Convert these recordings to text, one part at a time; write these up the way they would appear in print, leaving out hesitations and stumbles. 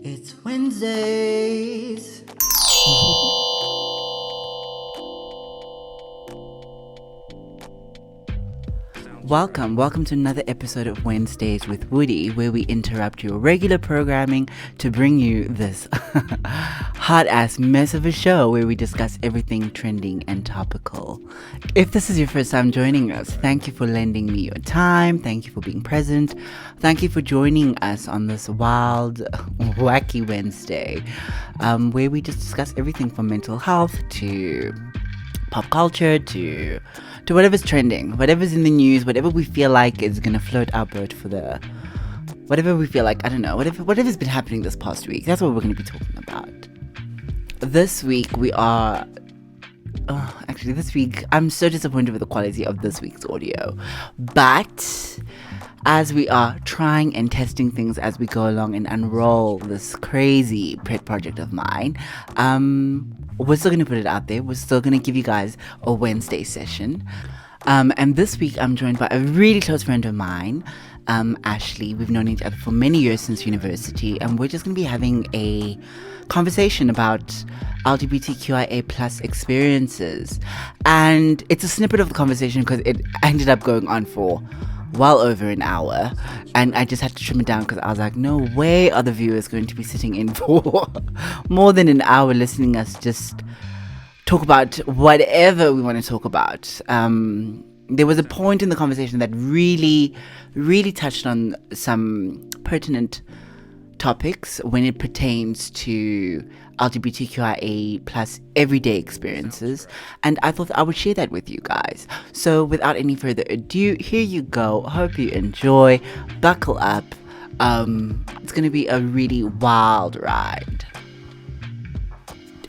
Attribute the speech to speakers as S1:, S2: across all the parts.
S1: It's Wednesdays. Welcome to another episode of Wednesdays with Woody, where we interrupt your regular programming to bring you this hot-ass mess of a show where we discuss everything trending and topical. If this is your first time joining us, thank you for lending me your time, thank you for being present, thank you for joining us on this wild, wacky Wednesday, where we just discuss everything from mental health to pop culture to whatever's trending, whatever's in the news, whatever we feel like is gonna float our boat for the whatever we feel like, I don't know, whatever's been happening this past week. That's what we're gonna be talking about. This week we are this week I'm so disappointed with the quality of this week's audio. But as we are trying and testing things as we go along and unroll this crazy pet project of mine, we're still going to put it out there. We're still going to give you guys a Wednesday session. And this week I'm joined by a really close friend of mine, Ashleigh. We've known each other for many years since university, and we're just going to be having a conversation about LGBTQIA plus experiences. And it's a snippet of the conversation because it ended up going on for well over an hour, and I just had to trim it down because I was like, no way are the viewers going to be sitting in for more than an hour listening us just talk about whatever we want to talk about. There was a point in the conversation that really touched on some pertinent topics when it pertains to LGBTQIA plus everyday experiences, and I thought I would share that with you guys. So without any further ado, here you go. Hope you enjoy. Buckle up. It's gonna be a really wild ride.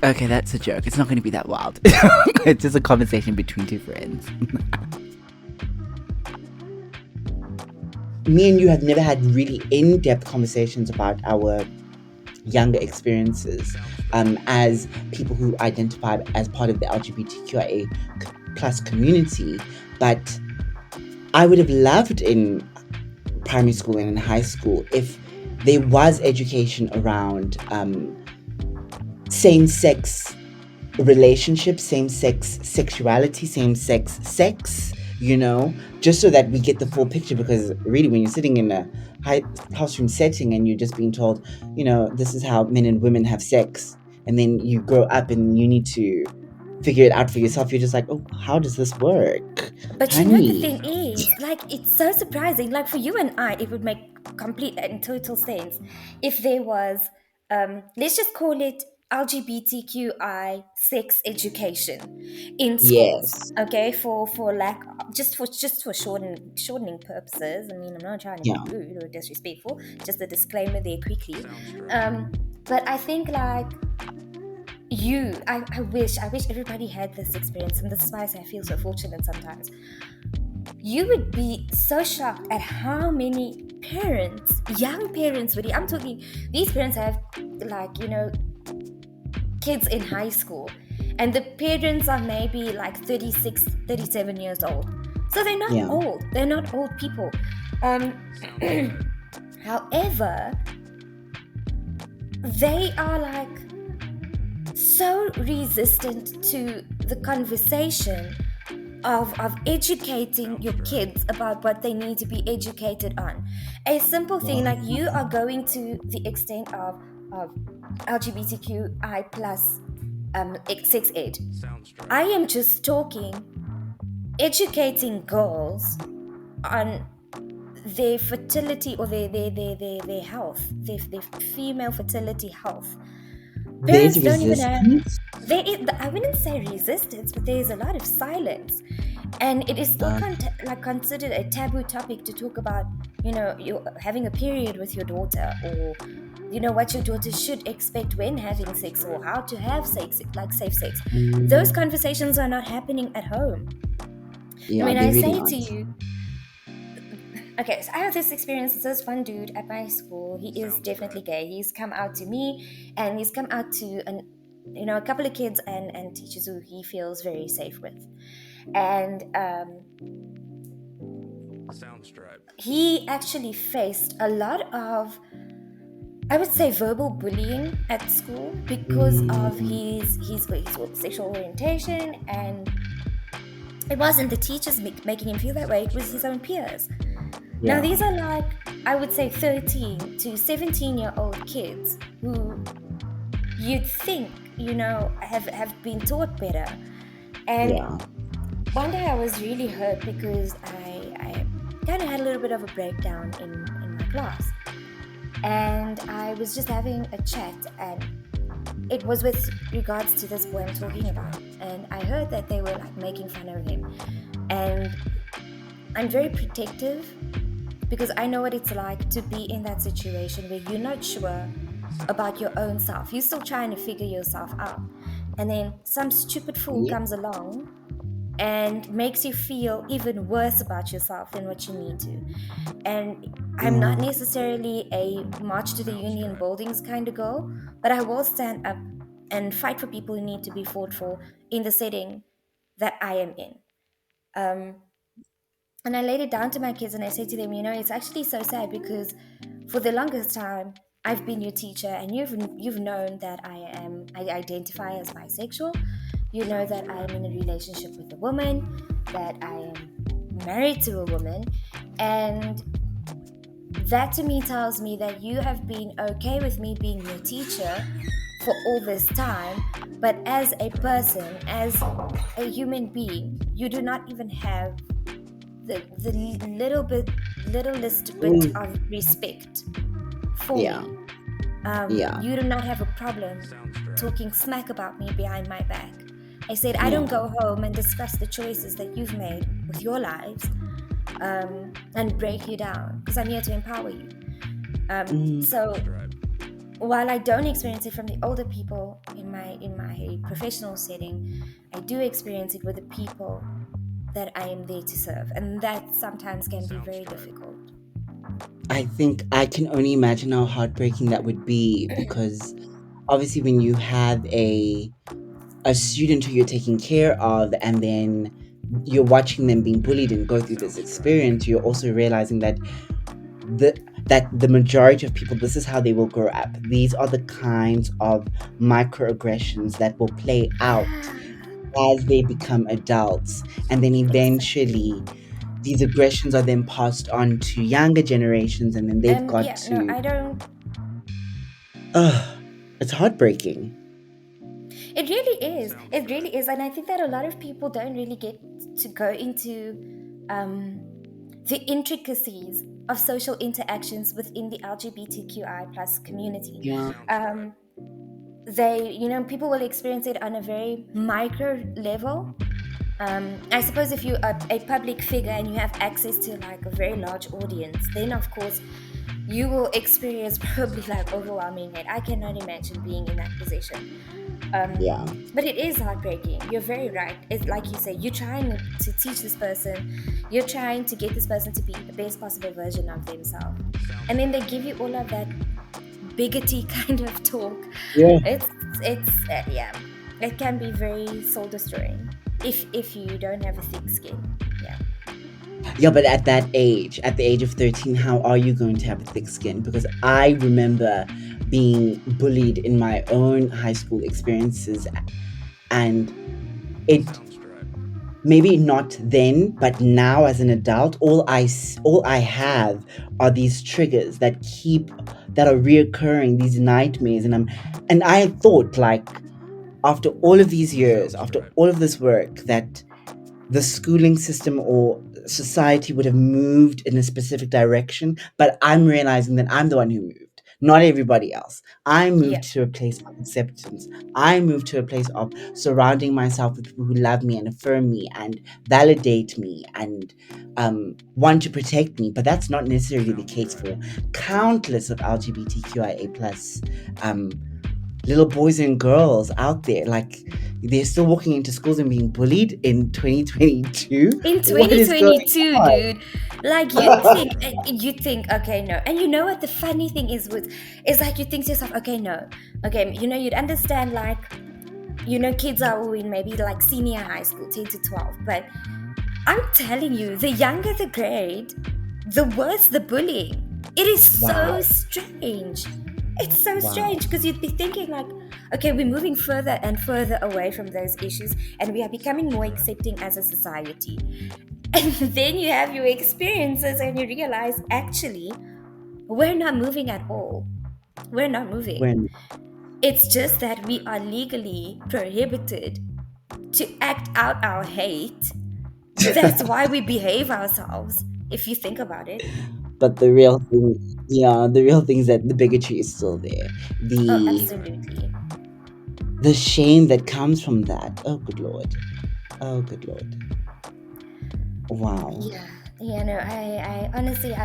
S1: Okay, that's a joke. It's not gonna be that wild. It's just a conversation between two friends. Me and you have never had really in-depth conversations about our younger experiences as people who identify as part of the LGBTQIA plus community, but I would have loved in primary school and in high school if there was education around same-sex relationships, same-sex sexuality, same-sex sex, just so that we get the full picture. Because really, when you're sitting in a high classroom setting and you're just being told, this is how men and women have sex, and then you grow up and you need to figure it out for yourself, you're just like, oh, how does this work?
S2: But
S1: Honey.
S2: the thing is, it's so surprising. For you and I, it would make complete and total sense if there was, let's just call it LGBTQI sex education in schools.
S1: Yes.
S2: Okay, for just for shortening purposes. I mean, I'm not trying to
S1: Yeah.
S2: be rude or disrespectful. Just a disclaimer there quickly. But I think I wish everybody had this experience, and this is why I feel so fortunate sometimes. You would be so shocked at how many parents, young parents, really, I'm talking, these parents have kids in high school, and the parents are maybe 36, 37 years old. So they're not old. They're not old people. However, they are so resistant to the conversation of educating your kids about what they need to be educated on. A simple thing you are going to the extent of LGBTQI plus sex ed. I am just educating girls on their fertility or their health, their female fertility health.
S1: There's resistance.
S2: I wouldn't say resistance, but there's a lot of silence, and it is still considered a taboo topic to talk about. You're having a period with your daughter, or what your daughter should expect when having sex, or how to have sex, safe sex. Those conversations are not happening at home.
S1: Yeah,
S2: when I say to you, okay, so I have this experience. There's one dude at my school. He is definitely gay. He's come out to me, and he's come out to a couple of kids and teachers who he feels very safe with. And he actually faced a lot of I would say verbal bullying at school because of
S1: Mm,
S2: his sexual orientation, and it wasn't the teachers making him feel that way, it was his own peers. Now,
S1: yeah,
S2: these are like, I would say, 13 to 17-year-old kids who you'd think, have been taught better. And
S1: yeah.
S2: one day I was really hurt because I kind of had a little bit of a breakdown in my class. And I was just having a chat, and it was with regards to this boy I'm talking about. And I heard that they were like making fun of him. And I'm very protective because I know what it's like to be in that situation where you're not sure about your own self. You're still trying to figure yourself out. And then some stupid fool
S1: Yep.
S2: comes along and makes you feel even worse about yourself than what you need to. And I'm not
S1: Mm,
S2: necessarily a march to the union buildings kind of girl, but I will stand up and fight for people who need to be fought for in the setting that I am in. Um, and I laid it down to my kids and I said to them, it's actually so sad because for the longest time I've been your teacher, and you've known that I identify as bisexual. You know that I am in a relationship with a woman, that I am married to a woman, and that to me tells me that you have been okay with me being your teacher for all this time, but as a person, as a human being, you do not even have the littlest bit
S1: mm,
S2: of respect for
S1: yeah,
S2: me.
S1: yeah,
S2: You do not have a problem talking smack about me behind my back. I said, I don't
S1: yeah.
S2: go home and discuss the choices that you've made with your lives, and break you down, because I'm here to empower you.
S1: Mm.
S2: So while I don't experience it from the older people in my professional setting, I do experience it with the people that I am there to serve, and that sometimes can be very difficult.
S1: I think I can only imagine how heartbreaking that would be because obviously when you have a student who you're taking care of and then you're watching them being bullied and go through this experience, you're also realizing the that the majority of people, this is how they will grow up. These are the kinds of microaggressions that will play out
S2: Yeah,
S1: as they become adults, and then
S2: exactly.
S1: eventually these aggressions are then passed on to younger generations, and then they've got
S2: Yeah, no,
S1: to
S2: I don't.
S1: it's heartbreaking.
S2: It really is. It really is. And I think that a lot of people don't really get to go into the intricacies of social interactions within the LGBTQI plus community.
S1: Yeah,
S2: Um, people will experience it on a very micro level. I suppose if you're a public figure and you have access to like a very large audience, then of course you will experience probably like overwhelming hate. I cannot imagine being in that position.
S1: yeah.
S2: But it is heartbreaking. You're very right. It's like you say, you're trying to teach this person, you're trying to get this person to be the best possible version of themselves. And then they give you all of that biggity kind of talk.
S1: Yeah.
S2: Yeah, it can be very soul destroying if you don't have a thick skin. Yeah.
S1: Yeah, but at the age of 13, how are you going to have a thick skin? Because I remember being bullied in my own high school experiences, and it maybe not then, but now as an adult, all I have are these triggers that are reoccurring, these nightmares, and I thought like after all of these years, after all of this work, that the schooling system or society would have moved in a specific direction, but I'm realizing that I'm the one who moved, not everybody else. I moved
S2: Yeah.
S1: to a place of acceptance. I moved to a place of surrounding myself with people who love me and affirm me and validate me and want to protect me. But that's not necessarily the case for countless of LGBTQIA plus little boys and girls out there. Like they're still walking into schools and being bullied in 2022.
S2: In
S1: What is going
S2: 2022,
S1: on?
S2: dude, like you think, okay, no. And you know what the funny thing is like you think to yourself, okay, no. Okay, you'd understand like, kids are all in maybe like senior high school, 10 to 12. But I'm telling you, the younger the grade, the worse the bullying. It is so
S1: Wow.
S2: strange. It's so
S1: Wow.
S2: strange because you'd be thinking like, okay, we're moving further and further away from those issues, and we are becoming more accepting as a society. And then you have your experiences and you realize actually we're not moving at all. We're not moving.
S1: When
S2: It's just that we are legally prohibited to act out our hate. That's why we behave ourselves, if you think about it.
S1: but the real thing, yeah, the real thing is that the bigotry is still there.
S2: Oh,
S1: The
S2: absolutely.
S1: the shame that comes from that. Oh, good lord. Oh, good lord. Wow.
S2: Yeah, yeah, no, I honestly,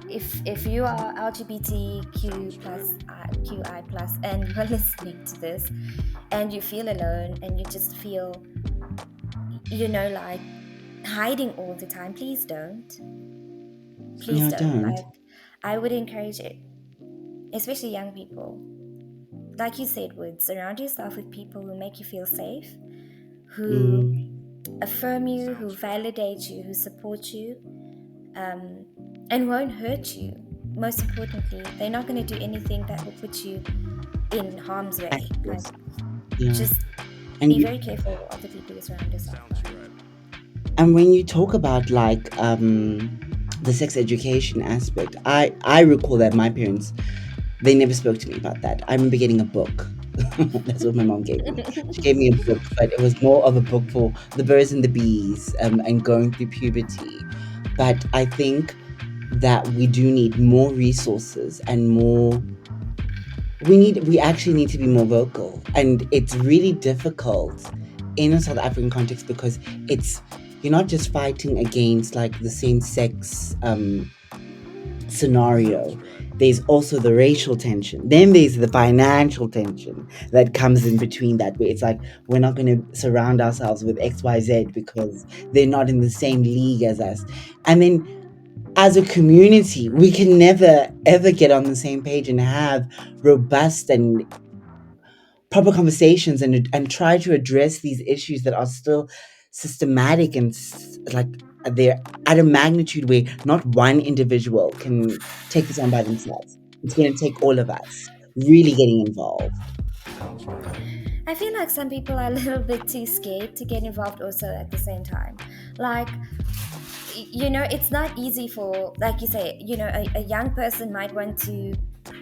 S2: if you are LGBTQ plus QI plus and you're listening to this, and you feel alone and you just feel, like hiding all the time, please don't. Please
S1: No,
S2: don't.
S1: don't.
S2: Like, I would encourage it, especially young people. Like you said, would surround yourself with people who make you feel safe, who
S1: Mm,
S2: affirm you, who validate you, who support you, and won't hurt you. Most importantly, they're not going to do anything that will put you in harm's way. Like,
S1: actress. Yeah.
S2: just
S1: And
S2: be
S1: you,
S2: very careful of the people you surround yourself by.
S1: and when you talk about like the sex education aspect, I recall that my parents, they never spoke to me about that. I remember getting a book. That's what my mom gave me. She gave me a book, but it was more of a book for the birds and the bees, and going through puberty. But I think that we do need more resources and more. We actually need to be more vocal, and it's really difficult in a South African context because it's you're not just fighting against like the same sex scenario. There's also the racial tension. Then there's the financial tension that comes in between that, where it's like we're not going to surround ourselves with XYZ because they're not in the same league as us. And then as a community, we can never ever get on the same page and have robust and proper conversations and try to address these issues that are still systematic and like they're at a magnitude where not one individual can take this on by themselves. It's going to take all of us really getting involved.
S2: I feel like some people are a little bit too scared to get involved also at the same time. Like, it's not easy for, like you say, a young person might want to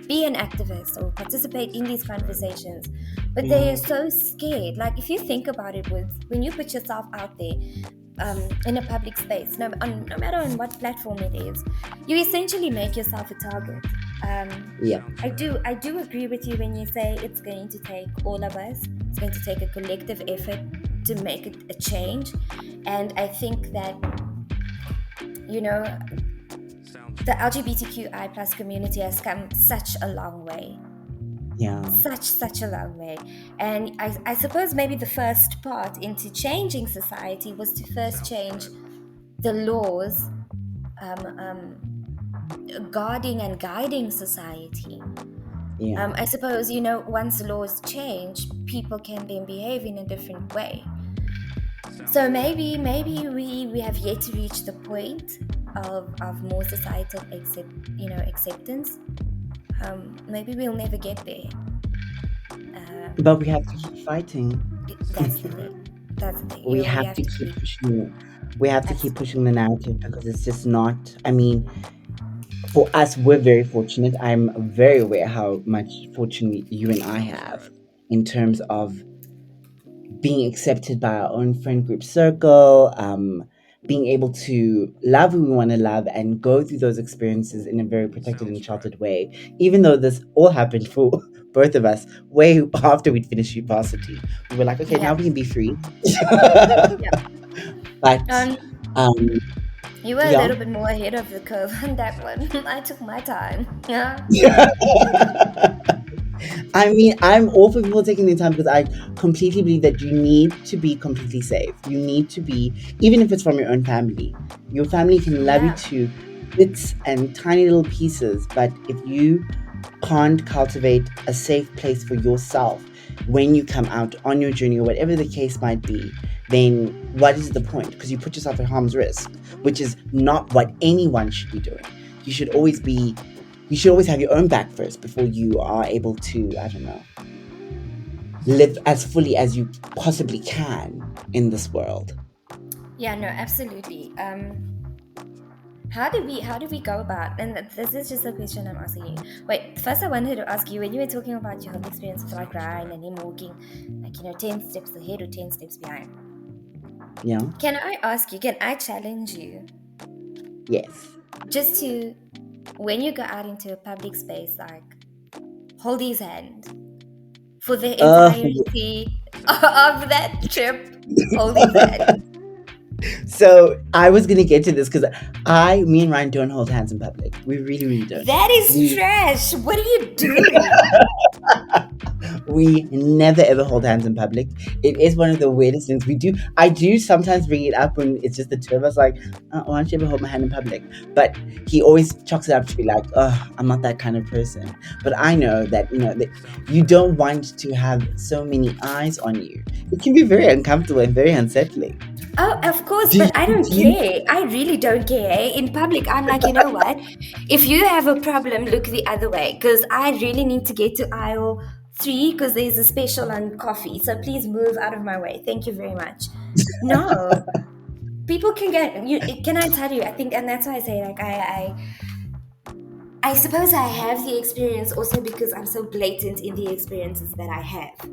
S2: be an activist or participate in these conversations, but they
S1: Yeah,
S2: are so scared. Like, if you think about it, when you put yourself out there, in a public space, no matter on what platform it is, you essentially make yourself a target.
S1: yeah,
S2: I do agree with you when you say it's going to take all of us. It's going to take a collective effort to make it a change, and I think that you know the LGBTQI plus community has come such a long way,
S1: yeah,
S2: such a long way. And I suppose maybe the first part into changing society was to first change the laws, guarding and guiding society.
S1: yeah.
S2: I suppose, once laws change, people can then behave in a different way. So maybe we have yet to reach the point of more societal acceptance. Maybe we'll never get there.
S1: But we have to keep fighting.
S2: That's the thing. That's the thing.
S1: We
S2: We
S1: have
S2: have
S1: to
S2: to
S1: keep
S2: keep.
S1: pushing it. We have to keep
S2: Absolutely.
S1: pushing the narrative because it's just not. I mean, for us, we're very fortunate. I'm very aware how much fortune you and I have in terms of being accepted by our own friend group circle, being able to love who we want to love and go through those experiences in a very protected and sheltered way, even though this all happened for both of us way after we'd finished university. We were like, okay, now
S2: Yeah.
S1: we can be free.
S2: Yeah.
S1: But,
S2: Um,
S1: um,
S2: you were a
S1: yeah.
S2: little bit more ahead of the curve on that one. I took my time. Yeah.
S1: I mean, I'm all for people taking their time because I completely believe that you need to be completely safe. You need to be, even if it's from your own family. Your family can love you
S2: Yeah.
S1: to bits and tiny little pieces, but if you can't cultivate a safe place for yourself when you come out on your journey or whatever the case might be, then what is the point? Because you put yourself at harm's risk, which is not what anyone should be doing. You should always be you should always have your own back first before you are able to, I don't know, live as fully as you possibly can in this world.
S2: Yeah, no, absolutely. How do we go about, and this is just a question I'm asking you. Wait, first I wanted to ask you, when you were talking about your whole experience with like Ryan and him walking like 10 steps ahead or 10 steps behind.
S1: Yeah.
S2: Can I ask you, can I challenge you
S1: Yes.
S2: just to, when you go out into a public space, like hold his hand for the entirety of that trip, hold his hand.
S1: So I was gonna get to this because me and Ryan don't hold hands in public. We really, really don't.
S2: That is trash. What are you doing?
S1: We never ever hold hands in public. It is one of the weirdest things we do. I do sometimes bring it up when it's just the two of us, like, why don't you ever hold my hand in public? But he always chalks it up to be like, oh, I'm not that kind of person. But I know that, that you don't want to have so many eyes on you. It can be very uncomfortable and very unsettling.
S2: Oh, of course, but I don't care. I really don't care. In public, I'm like, you know what? If you have a problem, look the other way, because I really need to get to aisle 3 because there's a special on coffee. So please move out of my way. Thank you very much. No, people can get you. Can I tell you? I think, and that's why I say, like, I suppose I have the experience also because I'm so blatant in the experiences that I have.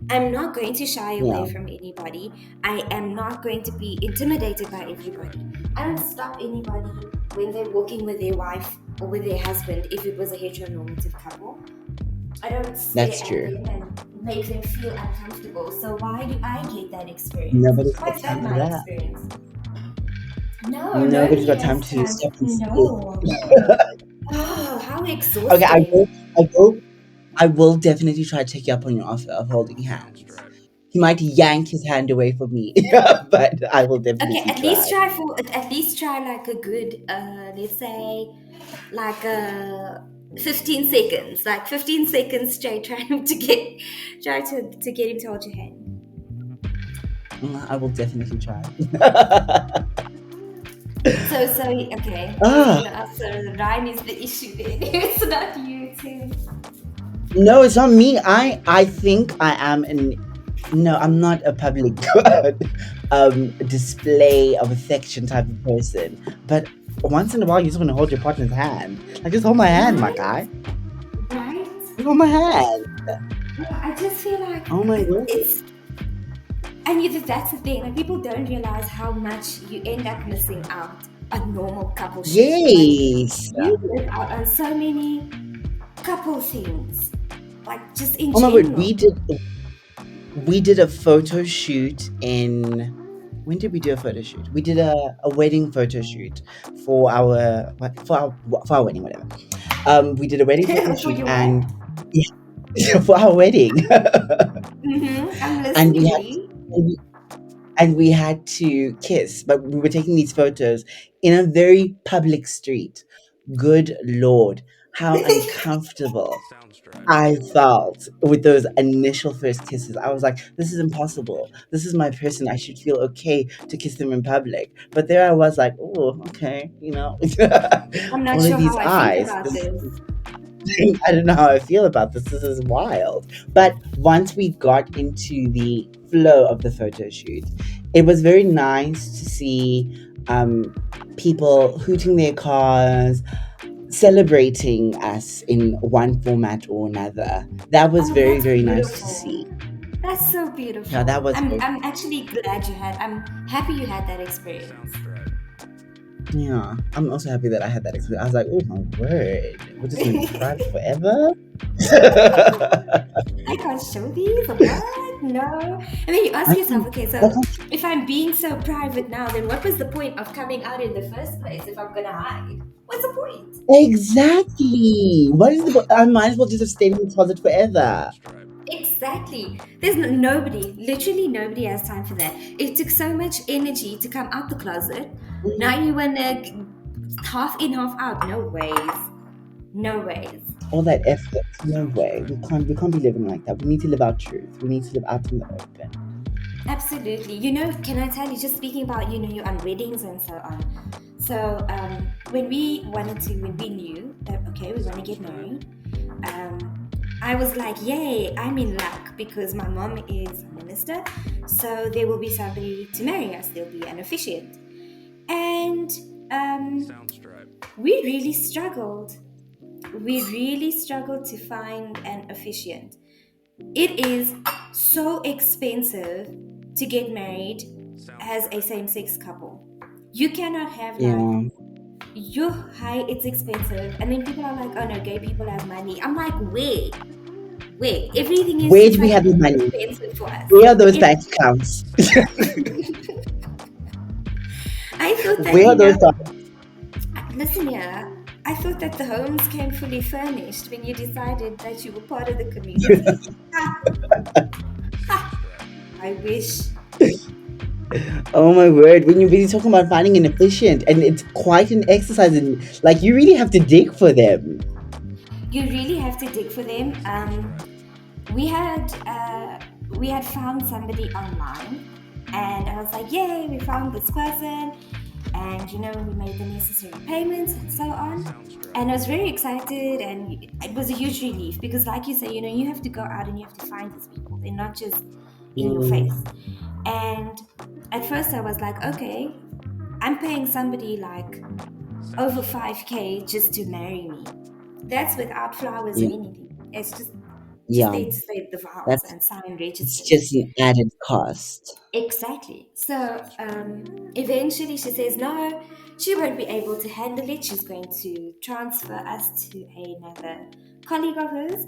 S2: I'm not going to shy away from anybody. I am not going to be intimidated by everybody. I don't stop anybody when they're walking with their wife or with their husband if it was a heteronormative couple. I don't stare at them and make them feel uncomfortable. So why do I get that experience?
S1: Nobody's
S2: Why
S1: got
S2: is that
S1: time for
S2: my
S1: that.
S2: experience? No,
S1: Nobody's got
S2: nobody
S1: time
S2: has
S1: to
S2: time.
S1: stop and
S2: No. Oh, how exhausting.
S1: Okay, I will definitely try to take you up on your offer of holding hands. He might yank his hand away from me, but I will definitely
S2: Okay,
S1: try.
S2: at least try like a good let's say like 15 seconds. Like 15 seconds straight trying to try to get him to hold your hand.
S1: I will definitely try.
S2: So okay. So Ryan is the issue then. It's not you too.
S1: No, it's not me. I think I am no, I'm not a public display of affection type of person. But once in a while, you just want to hold your partner's hand. Like, just hold my hand, my guy.
S2: Right?
S1: Just hold my hand.
S2: I just feel like
S1: Oh my god.
S2: it's, and that's the thing. Like, people don't realize how much you end up missing out on normal couple shit.
S1: Yes.
S2: Like, you miss out on so many couple things. Like, just in
S1: Oh my
S2: general.
S1: word, we did a photo shoot in. When did we do a photo shoot? We did a wedding photo shoot for our wedding, whatever. We did a wedding photo shoot and for our wedding.
S2: I'm
S1: and
S2: listening.
S1: we had to kiss, but we were taking these photos in a very public street. Good Lord, how uncomfortable I felt with those initial first kisses. I was like, this is impossible. This is my person. I should feel okay to kiss them in public. But there I was like, oh, okay,
S2: I'm not
S1: all
S2: sure
S1: of these
S2: how I think
S1: eyes.
S2: about this.
S1: I don't know how I feel about this. This is wild. But once we got into the flow of the photo shoot, it was very nice to see people hooting their cars, celebrating us in one format or another. That was very,
S2: That's
S1: very nice to
S2: beautiful.
S1: see.
S2: That's so beautiful.
S1: Yeah, that was.
S2: I'm actually glad I'm happy you had that experience.
S1: Yeah, I'm also happy that I had that experience. I was like, oh my word, we're just gonna be private forever.
S2: I can't show these. What? No. And then you ask yourself, okay, so if I'm being so private now, then what was the point of coming out in the first place if I'm gonna hide? What's the point?
S1: Exactly. What is the? I might as well just have stayed in the closet forever.
S2: Exactly. There's nobody, literally nobody has time for that. It took so much energy to come out the closet. Now you wanna half in, half out. No ways. No ways.
S1: All that effort. No way. We can't be living like that. We need to live our truth. We need to live out in the open.
S2: Absolutely. Can I tell you, just speaking about, you're on weddings and so on. When we knew that okay, we want to get married, I was like, yay, I'm in luck because my mom is a minister, so there will be somebody to marry us. There'll be an officiant, and we really struggled. We really struggled to find an officiant. It is so expensive to get married as a same-sex couple. You cannot have like
S1: Yeah.
S2: you're high, it's expensive, and then people are like, oh no, gay people have money. I'm like, where? Everything is
S1: Where
S2: just
S1: do we
S2: like
S1: have the money?
S2: expensive for us.
S1: Where are those
S2: It,
S1: bank accounts?
S2: I thought that,
S1: Where are those dollars?
S2: listen here, I thought that the homes came fully furnished when you decided that you were part of the community. Ha, ha, I wish.
S1: Oh my word! When you're really talking about finding an efficient, and it's quite an exercise, and like you really have to dig for them.
S2: You really have to dig for them. We had we had found somebody online, and I was like, yay, we found this person, and we made the necessary payments and so on. And I was very excited, and it was a huge relief because, like you say, you have to go out and you have to find these people. They're not just in your
S1: Mm,
S2: face. And at first, I was like, okay, I'm paying somebody like over 5K just to marry me. That's without flowers or
S1: yeah,
S2: anything. It's just
S1: yeah.
S2: there to say the vows
S1: That's
S2: and sign
S1: it's
S2: registers.
S1: just an added cost.
S2: Exactly. So eventually she says no, she won't be able to handle it. She's going to transfer us to another colleague of hers.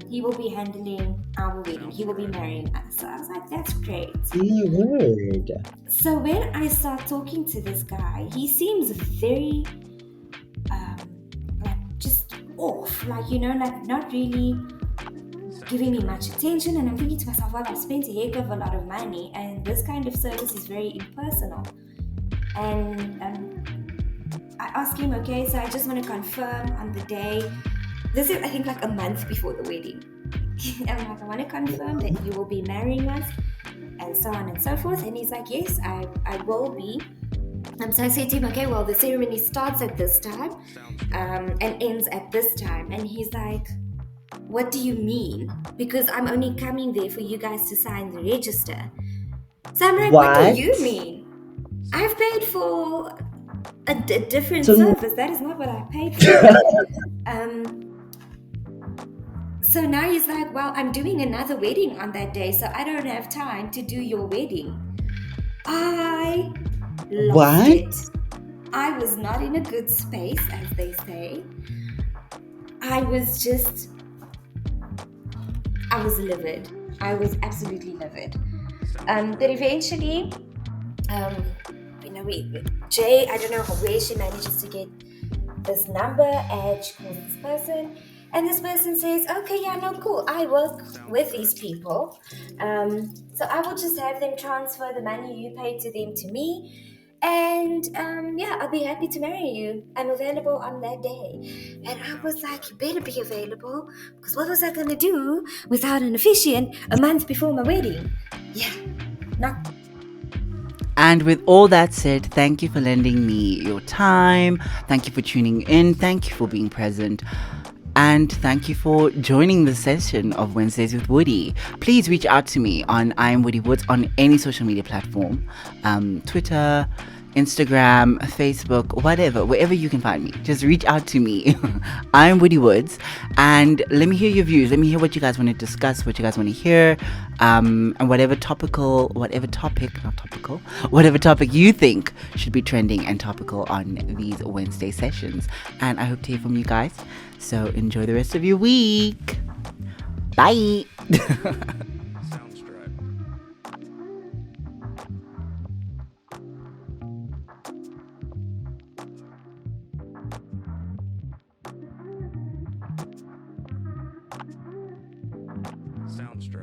S2: He will be handling our wedding. He will be marrying us. So I was like, that's great.
S1: Oh my word!
S2: So when I start talking to this guy, he seems very like just off, like like not really giving me much attention. And I'm thinking to myself, well, I've spent a heck of a lot of money, and this kind of service is very impersonal. And I asked him, okay, so I just want to confirm on the day. This is, I think, like a month before the wedding. I'm like, I want to confirm that you will be marrying us, and so on and so forth. And he's like, yes, I will be. So I said to him, okay, well, the ceremony starts at this time and ends at this time. And he's like, what do you mean? Because I'm only coming there for you guys to sign the register. So I'm like, what do
S1: What?
S2: you mean? I've paid for a different
S1: So
S2: service. That is not what I paid for. Um, so now he's like, well, I'm doing another wedding on that day, so I don't have time to do your wedding. I lost
S1: what?
S2: it. I was not in a good space, as they say. I was livid. I was absolutely livid. But eventually, Jay, I don't know where she manages to get this number, and she calls this person, and this person says, okay, yeah, no, cool, I work with these people, so I will just have them transfer the money you paid to them to me, and yeah, I'll be happy to marry you. I'm available on that day. And I was like, you better be available, because what was I going to do without an officiant a month before my wedding? Yeah, not.
S1: And with all that said, thank you for lending me your time. Thank you for tuning in. Thank you for being present. And thank you for joining the session of Wednesdays with Woody. Please reach out to me on I am Woody Woods on any social media platform, Twitter, Instagram, Facebook, whatever, wherever you can find me. Just reach out to me. I'm Woody Woods, and let me hear your views. Let me hear what you guys want to discuss, what you guys want to hear, and whatever topic you think should be trending and topical on these Wednesday sessions. And I hope to hear from you guys. So enjoy the rest of your week. Bye.
S3: Soundstripe.